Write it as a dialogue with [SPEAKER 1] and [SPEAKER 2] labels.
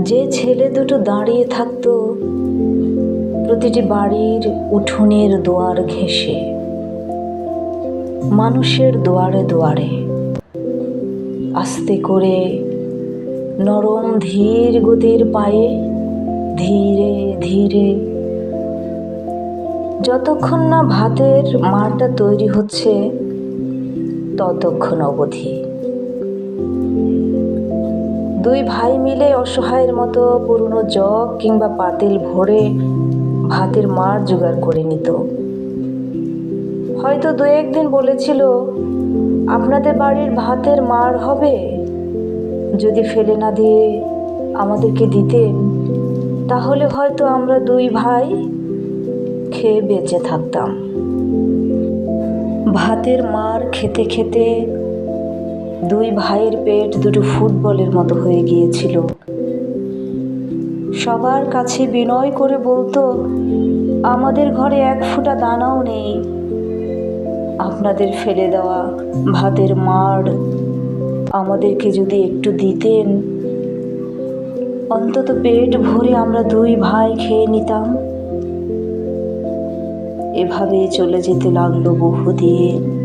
[SPEAKER 1] যে ছেলে দুটো দাঁড়িয়ে থাকতো প্রতিটি বাড়ির উঠোনের দুয়ার ঘেঁষে, মানুষের দুয়ারে দুয়ারে, আস্তে করে নরম ধীর গতির পায়ে, ধীরে ধীরে, যতক্ষণ না ভাতের মাড়টা তৈরি হচ্ছে ততক্ষণ অবধি। দুই ভাই মিলে অসহায়ের মতো পুরনো জগ কিংবা পাতিল ভরে ভাতের মাড় জোগাড় করে নিত। হয়তো দু একদিন বলেছিল, আপনাদের বাড়ির ভাতের মাড় হবে, যদি ফেলে না দিয়ে আমাদেরকে দিতেন তাহলে হয়তো আমরা দুই ভাই খেয়ে বেঁচে থাকতাম। ভাতের মাড় খেতে খেতে দুই ভাইয়ের পেট দুটো ফুটবলের মতো হয়ে গিয়েছিল। সবার কাছে বিনয় করে বলতো, আমাদের ঘরে এক ফোঁটা দানাও নেই, আপনাদের ফেলে দেওয়া ভাতের মাড় আমাদেরকে যদি একটু দিতেন, অন্তত পেট ভরে আমরা দুই ভাই খেয়ে নিতাম। এভাবেই চলে যেতে লাগলো বহুদিন।